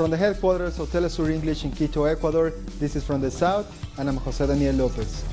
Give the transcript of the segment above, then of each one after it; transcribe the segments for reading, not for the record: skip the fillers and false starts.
From the headquarters of Telesur English in Quito, Ecuador, this is From the South, and I'm Jose Daniel Lopez.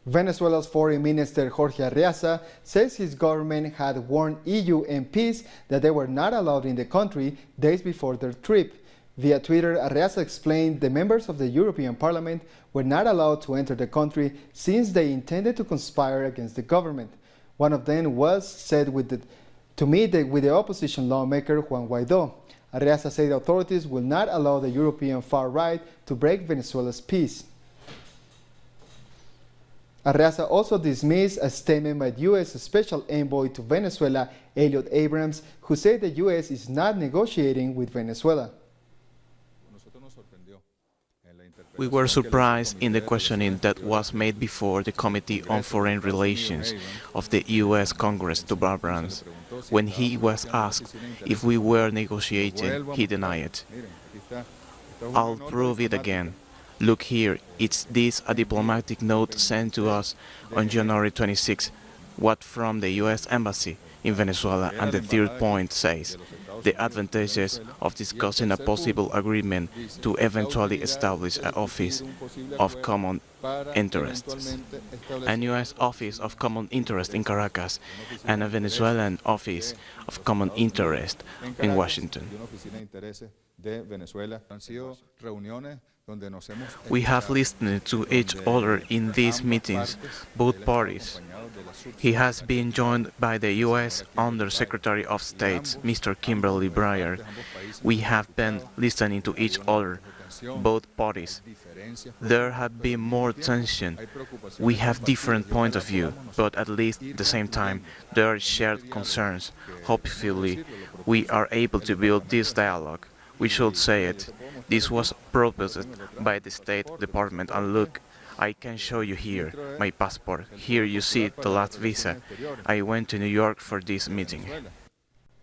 Venezuela's Foreign Minister Jorge Arreaza says his government had warned EU MPs that they were not allowed in the country days before their trip. Via Twitter, Arreaza explained the members of the European Parliament were not allowed to enter the country since they intended to conspire against the government. One of them was said to meet with the opposition lawmaker Juan Guaidó. Arreaza said the authorities will not allow the European far right to break Venezuela's peace. Arreaza also dismissed a statement by U.S. Special Envoy to Venezuela, Elliot Abrams, who said the U.S. is not negotiating with Venezuela. We were surprised in the questioning that was made before the Committee on Foreign Relations of the U.S. Congress to Abrams. When he was asked if we were negotiating, he denied it. I'll prove it again. Look here, it's this a diplomatic note sent to us on January 26, what from the U.S. Embassy in Venezuela, and the third point says the advantages of discussing a possible agreement to eventually establish an office of common interests, a U.S. office of common interest in Caracas, and a Venezuelan office of common interest in Washington. We have listened to each other in these meetings, both parties. He has been joined by the U.S. Under-Secretary of State, Mr. Kimberly Breyer. We have been listening to each other, both parties. There have been more tension. We have different points of view, but at least at the same time, there are shared concerns. Hopefully, we are able to build this dialogue. We should say it. This was proposed by the State Department, and look, I can show you here my passport. Here you see the last visa. I went to New York for this meeting.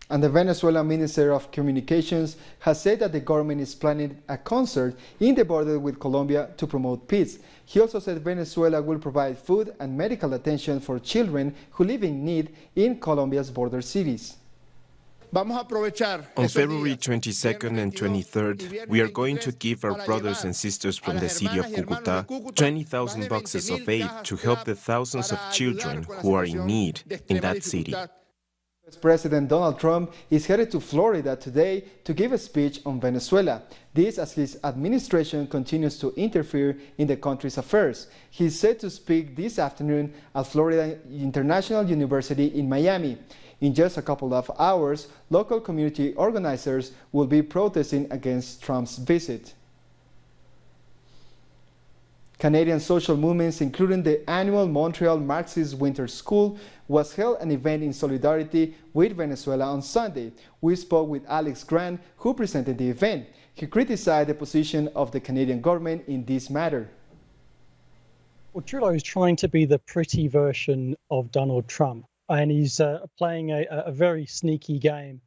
And the Venezuelan Minister of Communications has said that the government is planning a concert in the border with Colombia to promote peace. He also said Venezuela will provide food and medical attention for children who live in need in Colombia's border cities. On February 22nd and 23rd, we are going to give our brothers and sisters from the city of Cúcuta 20,000 boxes of aid to help the thousands of children who are in need in that city. President Donald Trump is headed to Florida today to give a speech on Venezuela. This as his administration continues to interfere in the country's affairs. He is set to speak this afternoon at Florida International University in Miami. In just a couple of hours, local community organizers will be protesting against Trump's visit. Canadian social movements, including the annual Montreal Marxist Winter School, was held an event in solidarity with Venezuela on Sunday. We spoke with Alex Grant, who presented the event. He criticized the position of the Canadian government in this matter. Well, Trudeau is trying to be the pretty version of Donald Trump, and he's playing a very sneaky game.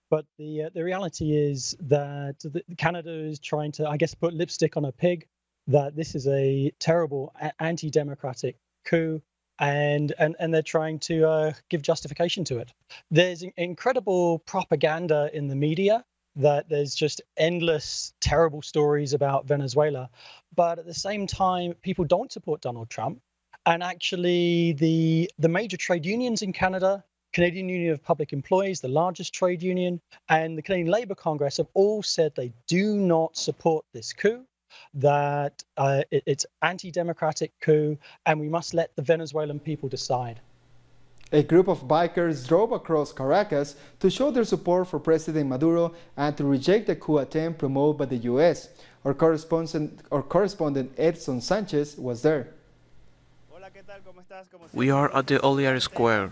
But the reality is that Canada is trying to, I guess, put lipstick on a pig, that this is a terrible anti-democratic coup, and they're trying to give justification to it. There's incredible propaganda in the media that there's just endless terrible stories about Venezuela, but at the same time, people don't support Donald Trump. And actually, the major trade unions in Canada, Canadian Union of Public Employees, the largest trade union, and the Canadian Labour Congress have all said they do not support this coup, that it's anti-democratic coup, and we must let the Venezuelan people decide. A group of bikers drove across Caracas to show their support for President Maduro and to reject the coup attempt promoted by the U.S. Our correspondent Edson Sanchez was there. We are at the Oliar Square,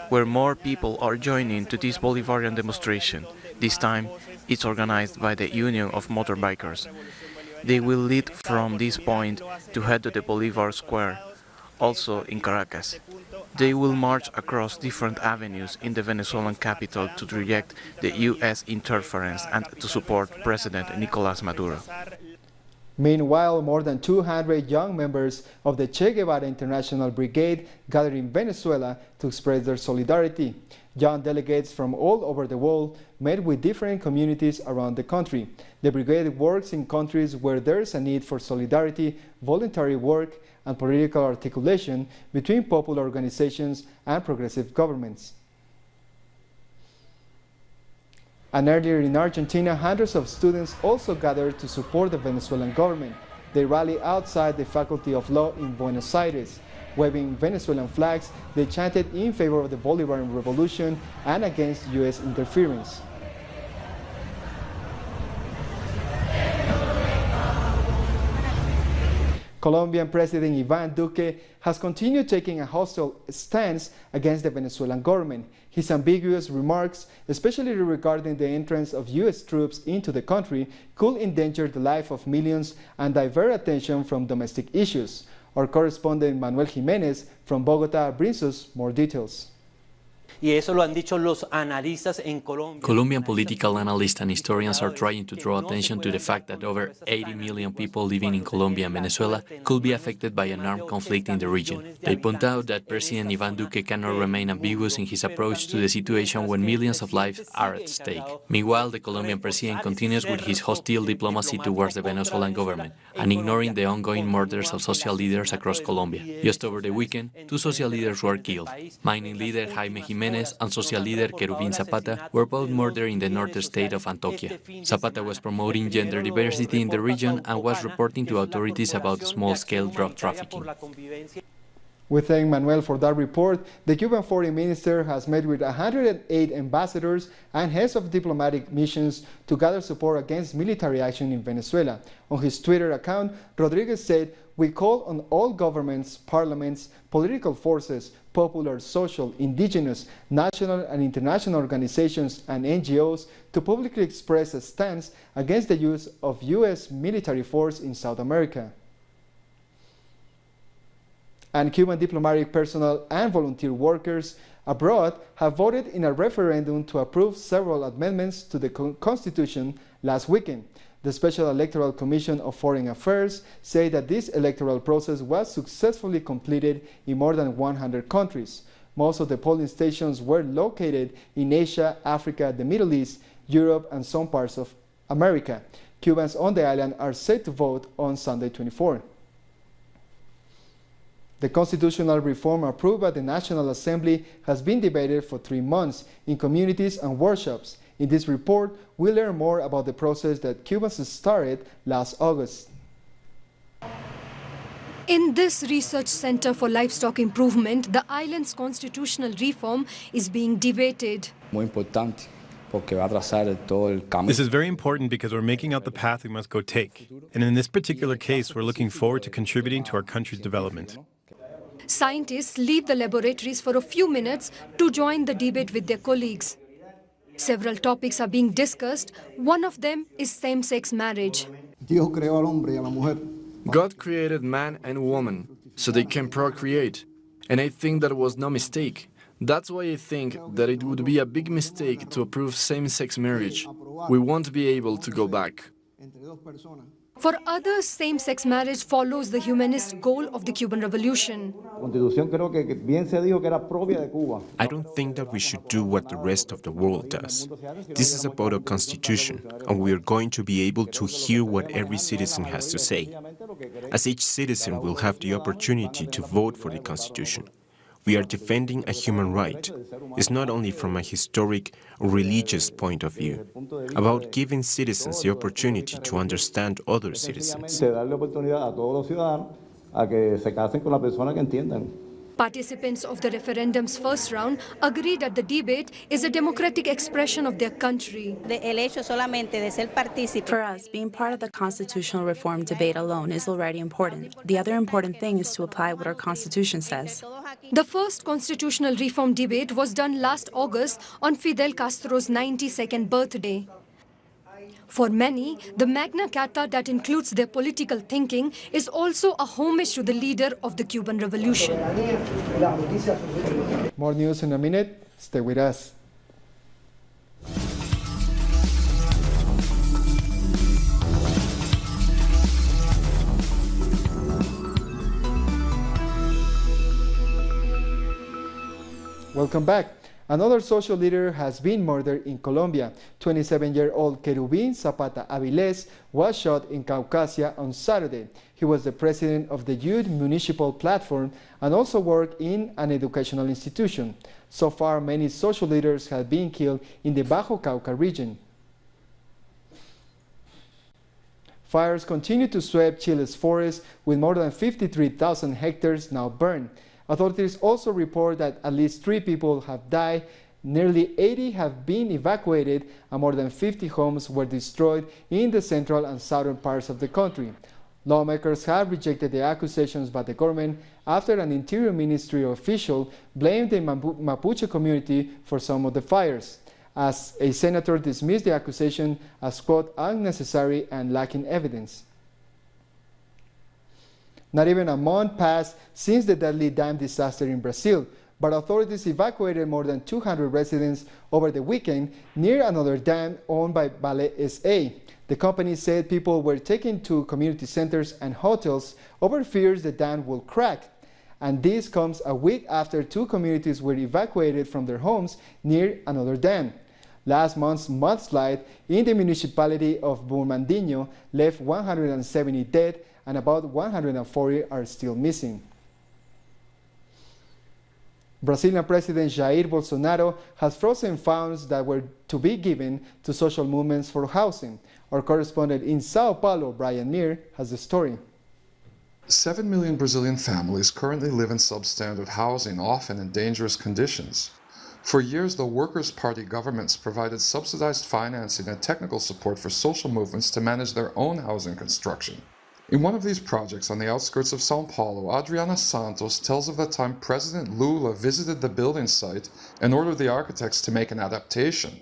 where more people are joining to this Bolivarian demonstration. This time, it's organized by the Union of Motorbikers. They will lead from this point to head to the Bolivar Square, also in Caracas. They will march across different avenues in the Venezuelan capital to reject the U.S. interference and to support President Nicolás Maduro. Meanwhile, more than 200 young members of the Che Guevara International Brigade gathered in Venezuela to express their solidarity. Young delegates from all over the world met with different communities around the country. The brigade works in countries where there is a need for solidarity, voluntary work, and political articulation between popular organizations and progressive governments. And earlier in Argentina, hundreds of students also gathered to support the Venezuelan government. They rallied outside the Faculty of Law in Buenos Aires. Waving Venezuelan flags, they chanted in favor of the Bolivarian Revolution and against U.S. interference. Colombian President Iván Duque has continued taking a hostile stance against the Venezuelan government. His ambiguous remarks, especially regarding the entrance of U.S. troops into the country, could endanger the life of millions and divert attention from domestic issues. Our correspondent Manuel Jiménez from Bogotá brings us more details. Y eso lo han dicho los analistas en Colombia. Colombian political analysts and historians are trying to draw attention to the fact that over 80 million people living in Colombia and Venezuela could be affected by an armed conflict in the region. They point out that President Iván Duque cannot remain ambiguous in his approach to the situation when millions of lives are at stake. Meanwhile, the Colombian president continues with his hostile diplomacy towards the Venezuelan government and ignoring the ongoing murders of social leaders across Colombia. Just over the weekend, 2 social leaders were killed. Mining leader Jaime Jiménez and social leader Querubín Zapata were both murdered in the northern state of Antioquia. Zapata was promoting gender diversity in the region and was reporting to authorities about small-scale drug trafficking. We thank Manuel for that report. The Cuban foreign minister has met with 108 ambassadors and heads of diplomatic missions to gather support against military action in Venezuela. On his Twitter account, Rodriguez said, "We call on all governments, parliaments, political forces, popular, social, indigenous, national and international organizations and NGOs to publicly express a stance against the use of U.S. military force in South America." And Cuban diplomatic personnel and volunteer workers abroad have voted in a referendum to approve several amendments to the Constitution last weekend. The Special Electoral Commission of Foreign Affairs say that this electoral process was successfully completed in more than 100 countries. Most of the polling stations were located in Asia, Africa, the Middle East, Europe, and some parts of America. Cubans on the island are set to vote on Sunday 24. The constitutional reform approved by the National Assembly has been debated for 3 months in communities and workshops. In this report, we learn more about the process that Cubans started last August. In this research center for livestock improvement, the island's constitutional reform is being debated. This is very important because we're making out the path we must go take. And in this particular case, we're looking forward to contributing to our country's development. Scientists leave the laboratories for a few minutes to join the debate with their colleagues. Several topics are being discussed. One of them is same-sex marriage. God created man and woman so they can procreate. And I think that was no mistake. That's why I think that it would be a big mistake to approve same-sex marriage. We won't be able to go back. For others, same-sex marriage follows the humanist goal of the Cuban Revolution. I don't think that we should do what the rest of the world does. This is about a constitution, and we are going to be able to hear what every citizen has to say, as each citizen will have the opportunity to vote for the constitution. We are defending a human right. It's not only from a historic or religious point of view, about giving citizens the opportunity to understand other citizens. Participants of the referendum's first round agree that the debate is a democratic expression of their country. For us, being part of the constitutional reform debate alone is already important. The other important thing is to apply what our constitution says. The first constitutional reform debate was done last August on Fidel Castro's 92nd birthday. For many, the Magna Carta that includes their political thinking is also a homage to the leader of the Cuban Revolution. More news in a minute. Stay with us. Welcome back. Another social leader has been murdered in Colombia. 27-year-old Querubín Zapata Avilés was shot in Caucasia on Saturday. He was the president of the Youth Municipal Platform and also worked in an educational institution. So far, many social leaders have been killed in the Bajo Cauca region. Fires continue to sweep Chile's forests, with more than 53,000 hectares now burned. Authorities also report that at least 3 people have died, nearly 80 have been evacuated, and more than 50 homes were destroyed in the central and southern parts of the country. Lawmakers have rejected the accusations by the government after an Interior Ministry official blamed the Mapuche community for some of the fires, as a senator dismissed the accusation as, quote, unnecessary and lacking evidence. Not even a month passed since the deadly dam disaster in Brazil, but authorities evacuated more than 200 residents over the weekend near another dam owned by Vale S.A. The company said people were taken to community centers and hotels over fears the dam will crack. And this comes a week after 2 communities were evacuated from their homes near another dam. Last month's mudslide in the municipality of Brumadinho left 170 dead, and about 140 are still missing. Brazilian President Jair Bolsonaro has frozen funds that were to be given to social movements for housing. Our correspondent in Sao Paulo, Brian Meir, has the story. 7 million Brazilian families currently live in substandard housing, often in dangerous conditions. For years, the Workers' Party governments provided subsidized financing and technical support for social movements to manage their own housing construction. In one of these projects on the outskirts of São Paulo, Adriana Santos tells of the time President Lula visited the building site and ordered the architects to make an adaptation.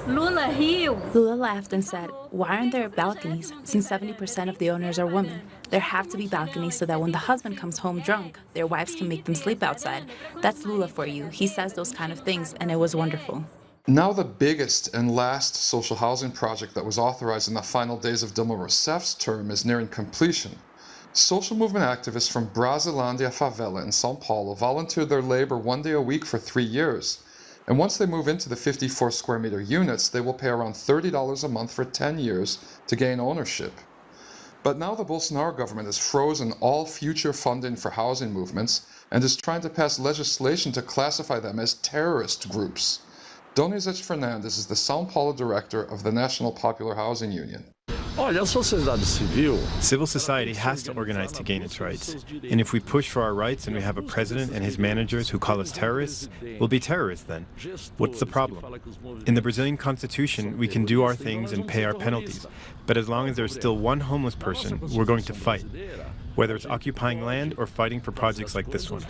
Lula laughed and said, "Why aren't there balconies? Since 70% of the owners are women, there have to be balconies so that when the husband comes home drunk, their wives can make them sleep outside." That's Lula for you. He says those kind of things, and it was wonderful. Now the biggest and last social housing project that was authorized in the final days of Dilma Rousseff's term is nearing completion. Social movement activists from Brasilândia favela in São Paulo volunteered their labor 1 day a week for 3 years. And once they move into the 54 square meter units, they will pay around $30 a month for 10 years to gain ownership. But now the Bolsonaro government has frozen all future funding for housing movements and is trying to pass legislation to classify them as terrorist groups. Donizete Fernandes is the São Paulo director of the National Popular Housing Union. Civil society has to organize to gain its rights. And if we push for our rights and we have a president and his managers who call us terrorists, we'll be terrorists then. What's the problem? In the Brazilian constitution, we can do our things and pay our penalties. But as long as there's still one homeless person, we're going to fight. Whether it's occupying land or fighting for projects like this one.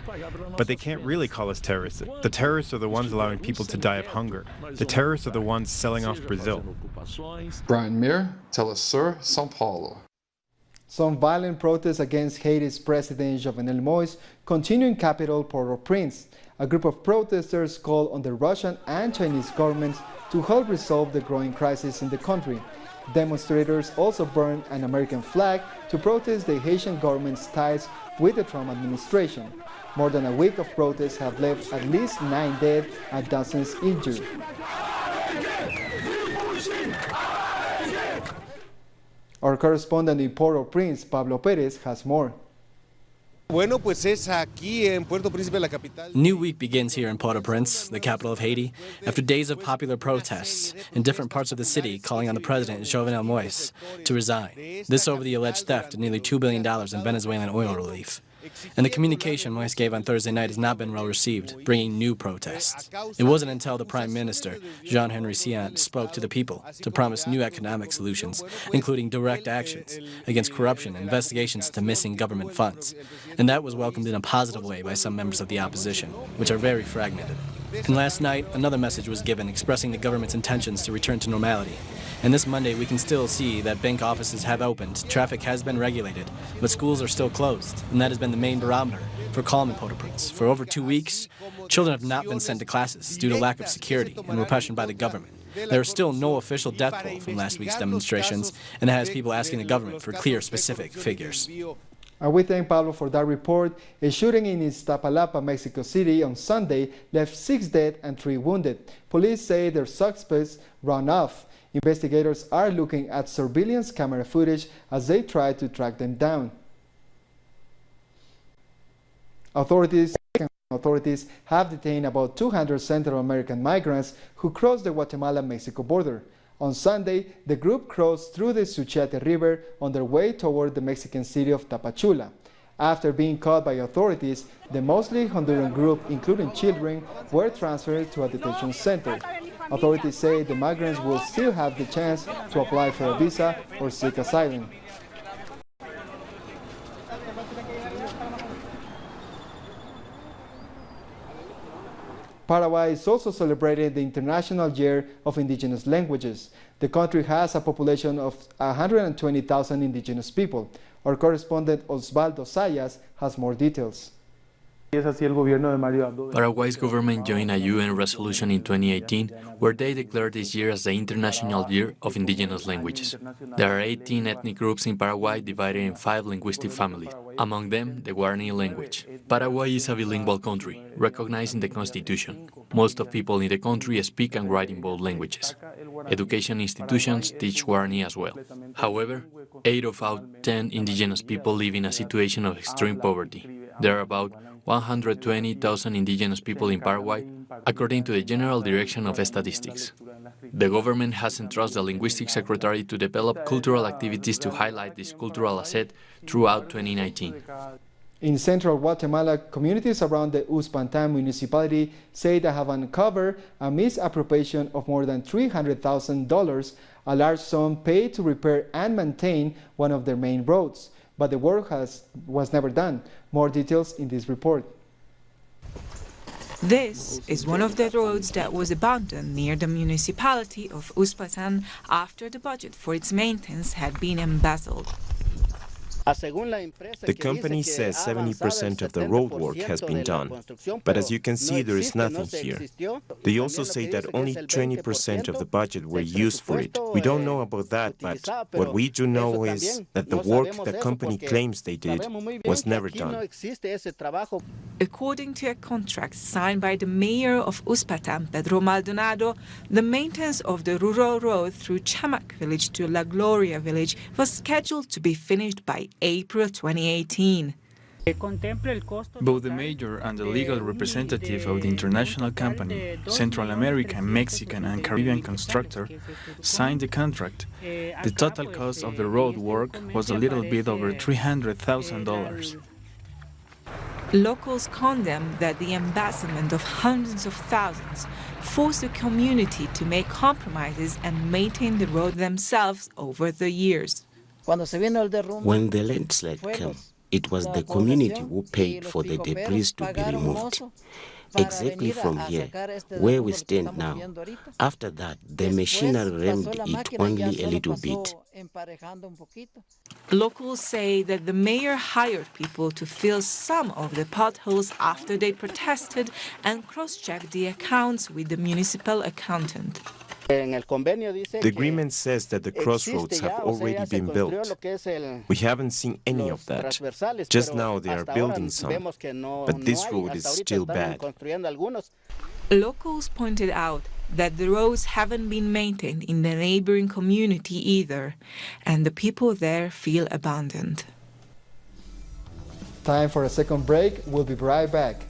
But they can't really call us terrorists. The terrorists are the ones allowing people to die of hunger. The terrorists are the ones selling off Brazil. Brian Meir, Telesur, São Paulo. Some violent protests against Haiti's President Jovenel Moïse continue in capital Port-au-Prince. A group of protesters called on the Russian and Chinese governments to help resolve the growing crisis in the country. Demonstrators also burned an American flag to protest the Haitian government's ties with the Trump administration. More than a week of protests have left at least 9 dead and dozens injured. Our correspondent in Port-au-Prince, Pablo Perez, has more. Bueno, pues es aquí en Puerto Príncipe, la capital. New week begins here in Port-au-Prince, the capital of Haiti, after days of popular protests in different parts of the city calling on the president, Jovenel Moïse, to resign. This over the alleged theft of nearly $2 billion in Venezuelan oil relief. And the communication Moïse gave on Thursday night has not been well received, bringing new protests. It wasn't until the Prime Minister, Jean-Henri Séant, spoke to the people to promise new economic solutions, including direct actions against corruption and investigations into missing government funds. And that was welcomed in a positive way by some members of the opposition, which are very fragmented. And last night, another message was given expressing the government's intentions to return to normality. And this Monday, we can still see that bank offices have opened, traffic has been regulated, but schools are still closed, and that has been the main barometer for calm in Port-au-Prince. For over 2 weeks, children have not been sent to classes due to lack of security and repression by the government. There is still no official death toll from last week's demonstrations, and that has people asking the government for clear, specific figures. And we thank Pablo for that report. A shooting in Iztapalapa, Mexico City on Sunday left 6 dead and 3 wounded. Police say their suspects ran off. Investigators are looking at surveillance camera footage as they try to track them down. Authorities have detained about 200 Central American migrants who crossed the Guatemala-Mexico border. On Sunday, the group crossed through the Suchiate River on their way toward the Mexican city of Tapachula. After being caught by authorities, the mostly Honduran group, including children, were transferred to a detention center. Authorities say the migrants will still have the chance to apply for a visa or seek asylum. Paraguay is also celebrating the International Year of Indigenous Languages. The country has a population of 120,000 indigenous people. Our correspondent Osvaldo Sayas has more details. Paraguay's government joined a UN resolution in 2018 where they declared this year as the International Year of Indigenous Languages. There are 18 ethnic groups in Paraguay divided in 5 linguistic families, among them the Guarani language. Paraguay is a bilingual country, recognized in the Constitution. Most of people in the country speak and write in both languages. Education institutions teach Guarani as well. However, 8 of out 10 indigenous people live in a situation of extreme poverty. There are about 120,000 indigenous people in Paraguay, according to the General Direction of Statistics. The government has entrusted the Linguistics Secretary to develop cultural activities to highlight this cultural asset throughout 2019. In central Guatemala, communities around the Uspantán municipality say they have uncovered a misappropriation of more than $300,000, a large sum paid to repair and maintain one of their main roads. But the work was never done. More details in this report. This is one of the roads that was abandoned near the municipality of Uspantán after the budget for its maintenance had been embezzled. The company says 70% of the road work has been done, but as you can see, there is nothing here. They also say that only 20% of the budget were used for it. We don't know about that, but what we do know is that the work the company claims they did was never done. According to a contract signed by the mayor of Uspantán, Pedro Maldonado, the maintenance of the rural road through Chamac village to La Gloria village was scheduled to be finished by April 2018. Both the mayor and the legal representative of the international company, Central American, Mexican and Caribbean constructor, signed the contract. The total cost of the road work was a little bit over $300,000. Locals condemn that the embezzlement of hundreds of thousands forced the community to make compromises and maintain the road themselves over the years. When the landslide came, it was the community who paid for the debris to be removed. Exactly from here, where we stand now. After that, the machinery rammed it only a little bit. Locals say that the mayor hired people to fill some of the potholes after they protested and cross-checked the accounts with the municipal accountant. The agreement says that the crossroads have already been built. We haven't seen any of that. Just now they are building some, but this road is still bad. Locals pointed out that the roads haven't been maintained in the neighboring community either, and the people there feel abandoned. Time for a second break. We'll be right back.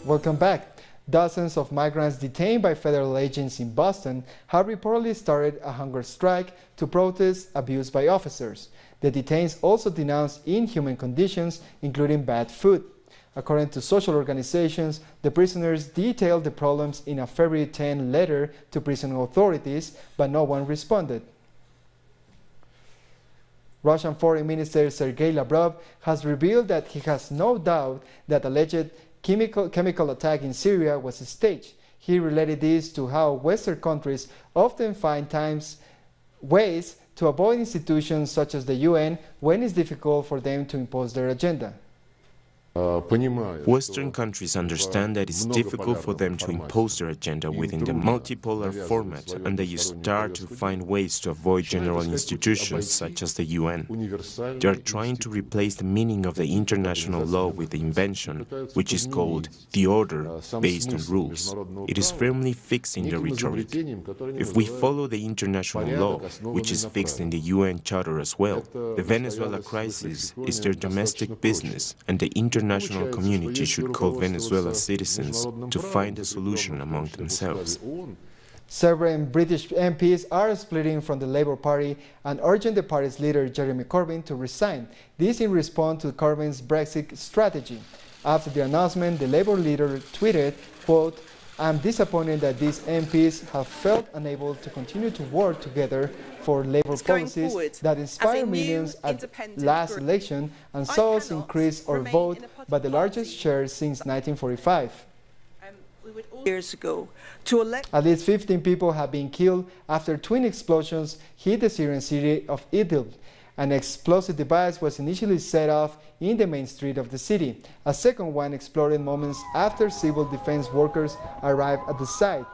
Welcome back. Dozens of migrants detained by federal agents in Boston have reportedly started a hunger strike to protest abuse by officers. The detainees also denounced inhuman conditions, including bad food. According to social organizations, the prisoners detailed the problems in a February 10 letter to prison authorities, but no one responded. Russian Foreign Minister Sergei Lavrov has revealed that he has no doubt that alleged chemical attack in Syria was staged. He related this to how Western countries often find ways to avoid institutions such as the UN when it's difficult for them to impose their agenda. Western countries understand that it's difficult for them to impose their agenda within the multipolar format, and they start to find ways to avoid general institutions such as the UN. They are trying to replace the meaning of the international law with the invention, which is called the order based on rules. It is firmly fixed in the rhetoric. If we follow the international law, which is fixed in the UN Charter as well, the Venezuela crisis is their domestic business, and the international community should call Venezuela's citizens to find a solution among themselves. Several British MPs are splitting from the Labour Party and urging the party's leader Jeremy Corbyn to resign. This in response to Corbyn's Brexit strategy. After the announcement, the Labour leader tweeted, quote, "I'm disappointed that these MPs have felt unable to continue to work together for Labour policies that inspired millions at last election and saw us increase our vote by the largest share since 1945. Years ago, At least 15 people have been killed after twin explosions hit the Syrian city of Idlib. An explosive device was initially set off in the main street of the city. A second one exploded moments after civil defense workers arrived at the site.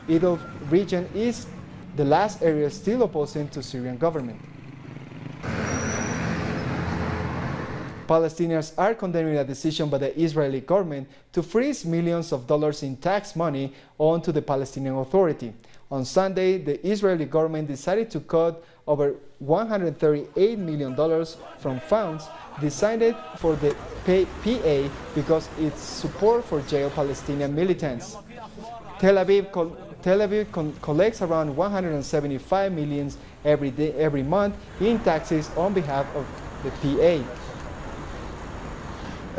Idlib region is the last area still opposing to Syrian government. Palestinians are condemning a decision by the Israeli government to freeze millions of dollars in tax money owed to the Palestinian Authority. On Sunday, the Israeli government decided to cut over $138 million from funds designed for the PA because its support for jailed Palestinian militants. Tel Aviv collects around $175 million every month in taxes on behalf of the PA.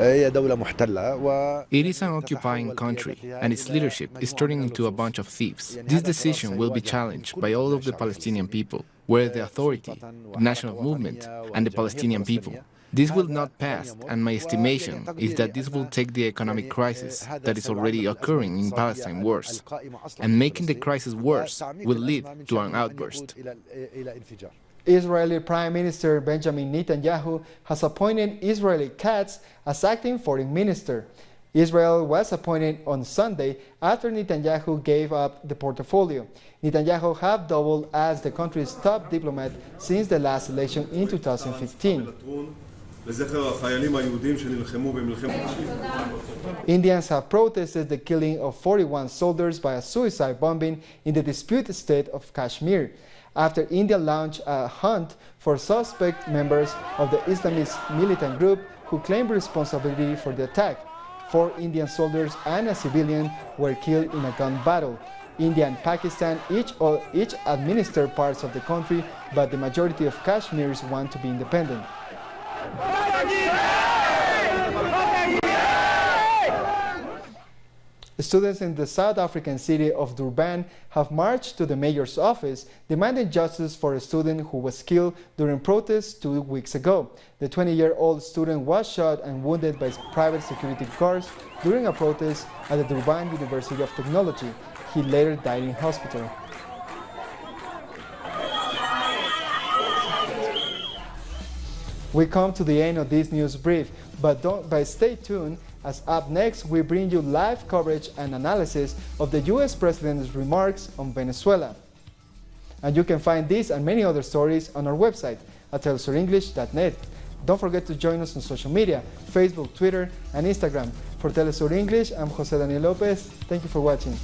It is an occupying country, and its leadership is turning into a bunch of thieves. This decision will be challenged by all of the Palestinian people, whether the authority, the national movement, and the Palestinian people. This will not pass, and my estimation is that this will take the economic crisis that is already occurring in Palestine worse, and making the crisis worse will lead to an outburst. Israeli Prime Minister Benjamin Netanyahu has appointed Israeli Katz as acting foreign minister. Israel was appointed on Sunday after Netanyahu gave up the portfolio. Netanyahu has doubled as the country's top diplomat since the last election in 2015. Indians have protested the killing of 41 soldiers by a suicide bombing in the disputed state of Kashmir, after India launched a hunt for suspect members of the Islamist militant group who claimed responsibility for the attack. 4 Indian soldiers and a civilian were killed in a gun battle. India and Pakistan each administer parts of the country, but the majority of Kashmiris want to be independent. Students in the South African city of Durban have marched to the mayor's office demanding justice for a student who was killed during protests 2 weeks ago. The 20-year-old student was shot and wounded by private security guards during a protest at the Durban University of Technology. He later died in hospital. We come to the end of this news brief, but stay tuned, as up next we bring you live coverage and analysis of the US President's remarks on Venezuela. And you can find this and many other stories on our website at telesurenglish.net. Don't forget to join us on social media, Facebook, Twitter, and Instagram. For Telesur English, I'm Jose Daniel Lopez. Thank you for watching.